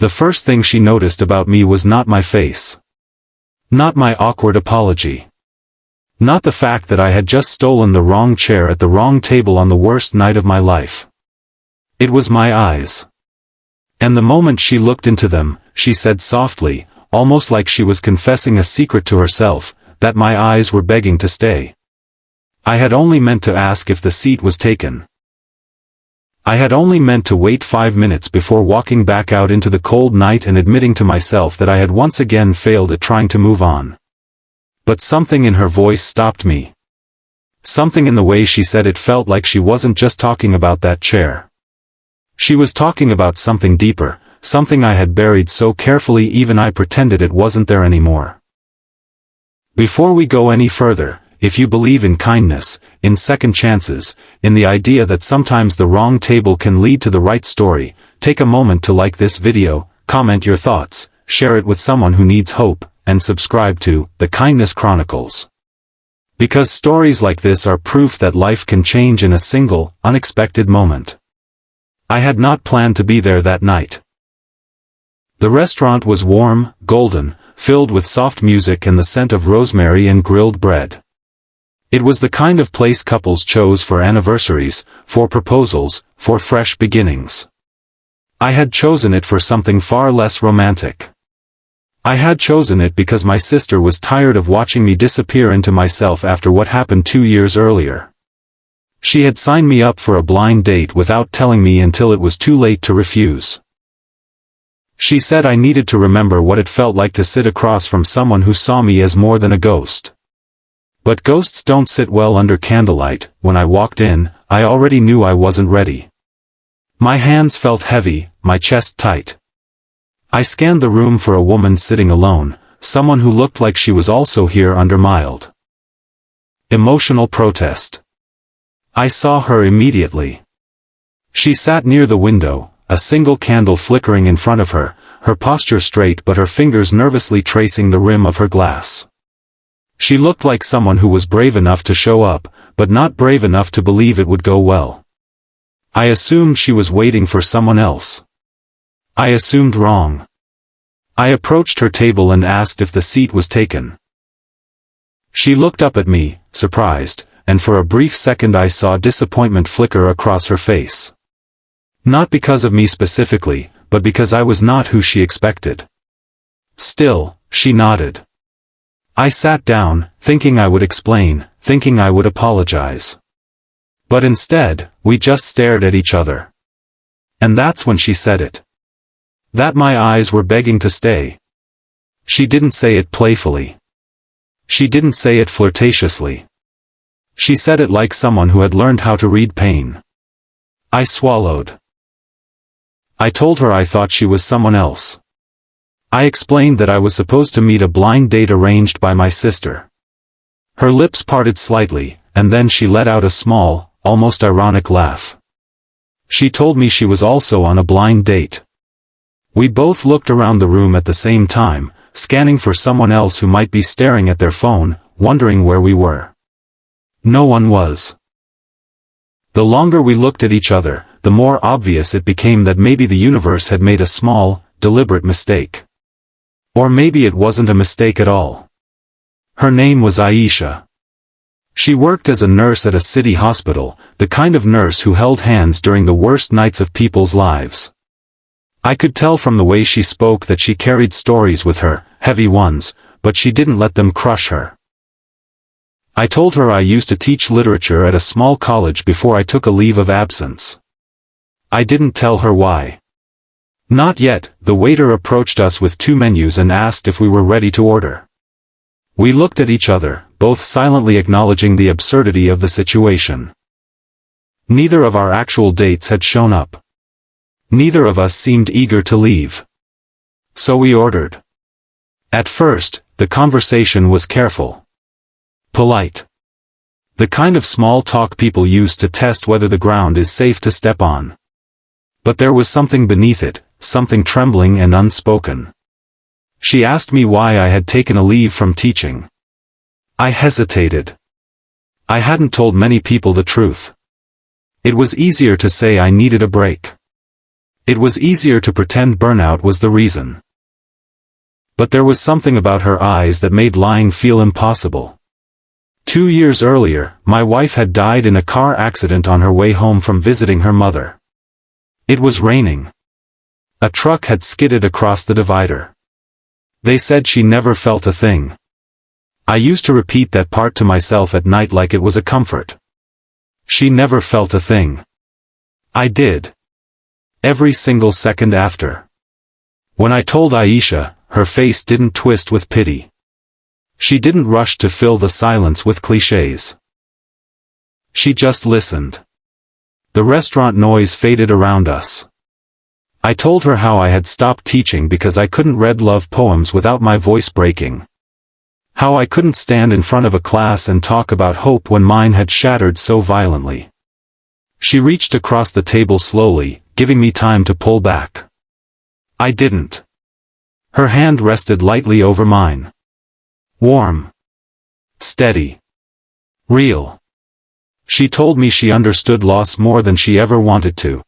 The first thing she noticed about me was not my face. Not my awkward apology. Not the fact that I had just stolen the wrong chair at the wrong table on the worst night of my life. It was my eyes. And the moment she looked into them, she said softly, almost like she was confessing a secret to herself, that my eyes were begging to stay. I had only meant to ask if the seat was taken. I had only meant to wait 5 minutes before walking back out into the cold night and admitting to myself that I had once again failed at trying to move on. But something in her voice stopped me. Something in the way she said it felt like she wasn't just talking about that chair. She was talking about something deeper, something I had buried so carefully even I pretended it wasn't there anymore. Before we go any further, if you believe in kindness, in second chances, in the idea that sometimes the wrong table can lead to the right story, take a moment to like this video, comment your thoughts, share it with someone who needs hope, and subscribe to The Kindness Chronicles. Because stories like this are proof that life can change in a single, unexpected moment. I had not planned to be there that night. The restaurant was warm, golden, filled with soft music and the scent of rosemary and grilled bread. It was the kind of place couples chose for anniversaries, for proposals, for fresh beginnings. I had chosen it for something far less romantic. I had chosen it because my sister was tired of watching me disappear into myself after what happened 2 years earlier. She had signed me up for a blind date without telling me until it was too late to refuse. She said I needed to remember what it felt like to sit across from someone who saw me as more than a ghost. But ghosts don't sit well under candlelight. When I walked in, I already knew I wasn't ready. My hands felt heavy, my chest tight. I scanned the room for a woman sitting alone, someone who looked like she was also here under mild emotional protest. I saw her immediately. She sat near the window, a single candle flickering in front of her, her posture straight but her fingers nervously tracing the rim of her glass. She looked like someone who was brave enough to show up, but not brave enough to believe it would go well. I assumed she was waiting for someone else. I assumed wrong. I approached her table and asked if the seat was taken. She looked up at me, surprised, and for a brief second I saw disappointment flicker across her face. Not because of me specifically, but because I was not who she expected. Still, she nodded. I sat down, thinking I would explain, thinking I would apologize. But instead, we just stared at each other. And that's when she said it. That my eyes were begging to stay. She didn't say it playfully. She didn't say it flirtatiously. She said it like someone who had learned how to read pain. I swallowed. I told her I thought she was someone else. I explained that I was supposed to meet a blind date arranged by my sister. Her lips parted slightly, and then she let out a small, almost ironic laugh. She told me she was also on a blind date. We both looked around the room at the same time, scanning for someone else who might be staring at their phone, wondering where we were. No one was. The longer we looked at each other, the more obvious it became that maybe the universe had made a small, deliberate mistake. Or maybe it wasn't a mistake at all. Her name was Aisha. She worked as a nurse at a city hospital, the kind of nurse who held hands during the worst nights of people's lives. I could tell from the way she spoke that she carried stories with her, heavy ones, but she didn't let them crush her. I told her I used to teach literature at a small college before I took a leave of absence. I didn't tell her why. Not yet. The waiter approached us with 2 menus and asked if we were ready to order. We looked at each other, both silently acknowledging the absurdity of the situation. Neither of our actual dates had shown up. Neither of us seemed eager to leave. So we ordered. At first, the conversation was careful. Polite. The kind of small talk people use to test whether the ground is safe to step on. But there was something beneath it, something trembling and unspoken. She asked me why I had taken a leave from teaching. I hesitated. I hadn't told many people the truth. It was easier to say I needed a break. It was easier to pretend burnout was the reason. But there was something about her eyes that made lying feel impossible. 2 years earlier, my wife had died in a car accident on her way home from visiting her mother. It was raining. A truck had skidded across the divider. They said she never felt a thing. I used to repeat that part to myself at night like it was a comfort. She never felt a thing. I did. Every single second after. When I told Aisha, her face didn't twist with pity. She didn't rush to fill the silence with clichés. She just listened. The restaurant noise faded around us. I told her how I had stopped teaching because I couldn't read love poems without my voice breaking. How I couldn't stand in front of a class and talk about hope when mine had shattered so violently. She reached across the table slowly, giving me time to pull back. I didn't. Her hand rested lightly over mine. Warm. Steady. Real. She told me she understood loss more than she ever wanted to.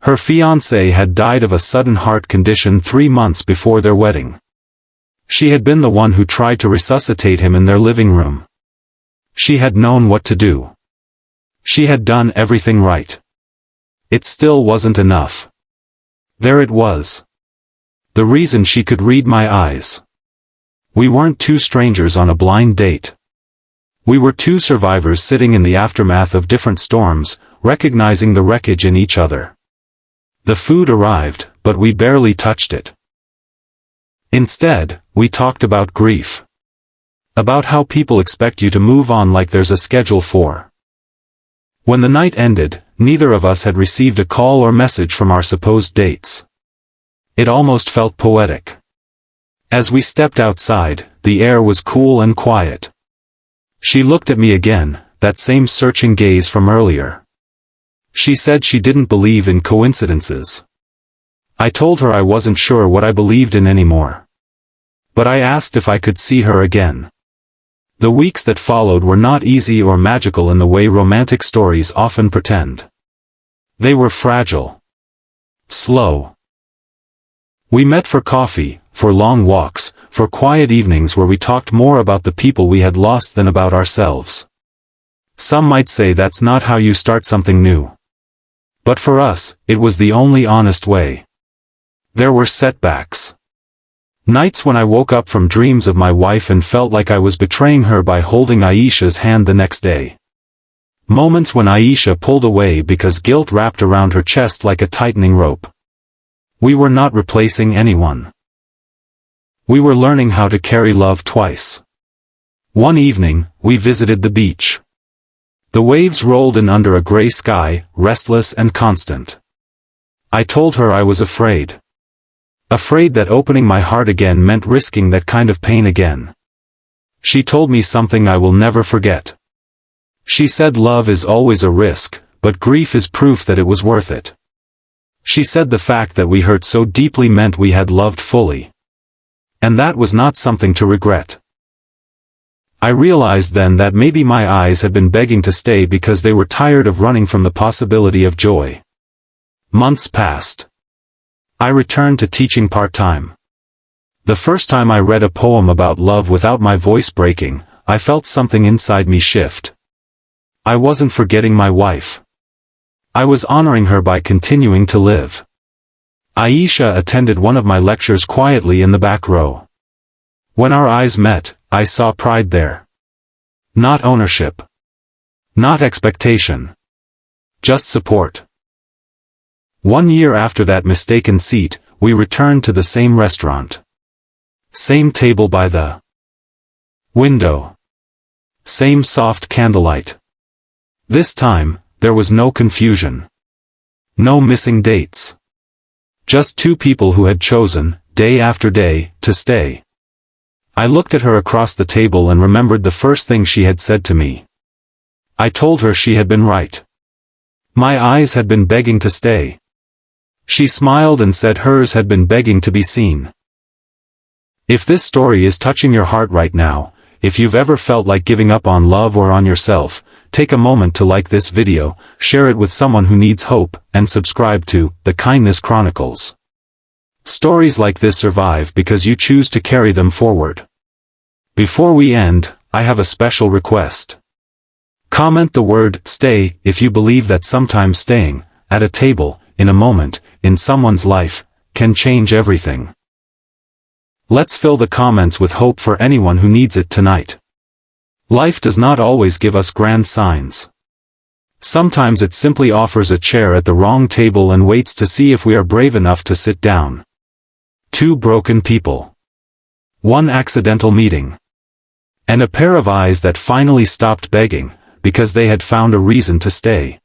Her fiancé had died of a sudden heart condition 3 months before their wedding. She had been the one who tried to resuscitate him in their living room. She had known what to do. She had done everything right. It still wasn't enough. There it was. The reason she could read my eyes. We weren't two strangers on a blind date. We were two survivors sitting in the aftermath of different storms, recognizing the wreckage in each other. The food arrived, but we barely touched it. Instead, we talked about grief. About how people expect you to move on like there's a schedule for. When the night ended, neither of us had received a call or message from our supposed dates. It almost felt poetic. As we stepped outside, the air was cool and quiet. She looked at me again, that same searching gaze from earlier. She said she didn't believe in coincidences. I told her I wasn't sure what I believed in anymore. But I asked if I could see her again. The weeks that followed were not easy or magical in the way romantic stories often pretend. They were fragile. Slow. We met for coffee, for long walks, for quiet evenings where we talked more about the people we had lost than about ourselves. Some might say that's not how you start something new. But for us, it was the only honest way. There were setbacks. Nights when I woke up from dreams of my wife and felt like I was betraying her by holding Aisha's hand the next day. Moments when Aisha pulled away because guilt wrapped around her chest like a tightening rope. We were not replacing anyone. We were learning how to carry love twice. One evening, we visited the beach. The waves rolled in under a gray sky, restless and constant. I told her I was afraid. Afraid that opening my heart again meant risking that kind of pain again. She told me something I will never forget. She said love is always a risk, but grief is proof that it was worth it. She said the fact that we hurt so deeply meant we had loved fully. And that was not something to regret. I realized then that maybe my eyes had been begging to stay because they were tired of running from the possibility of joy. Months passed. I returned to teaching part-time. The first time I read a poem about love without my voice breaking, I felt something inside me shift. I wasn't forgetting my wife. I was honoring her by continuing to live. Aisha attended one of my lectures quietly in the back row. When our eyes met, I saw pride there. Not ownership. Not expectation. Just support. 1 year after that mistaken seat, we returned to the same restaurant. Same table by the window. Same soft candlelight. This time, there was no confusion. No missing dates. Just two people who had chosen, day after day, to stay. I looked at her across the table and remembered the first thing she had said to me. I told her she had been right. My eyes had been begging to stay. She smiled and said hers had been begging to be seen. If this story is touching your heart right now, if you've ever felt like giving up on love or on yourself, take a moment to like this video, share it with someone who needs hope, and subscribe to The Kindness Chronicles. Stories like this survive because you choose to carry them forward. Before we end, I have a special request. Comment the word "stay" if you believe that sometimes staying, at a table, in a moment, in someone's life, can change everything. Let's fill the comments with hope for anyone who needs it tonight. Life does not always give us grand signs. Sometimes it simply offers a chair at the wrong table and waits to see if we are brave enough to sit down. 2 broken people. 1 accidental meeting. And a pair of eyes that finally stopped begging, because they had found a reason to stay.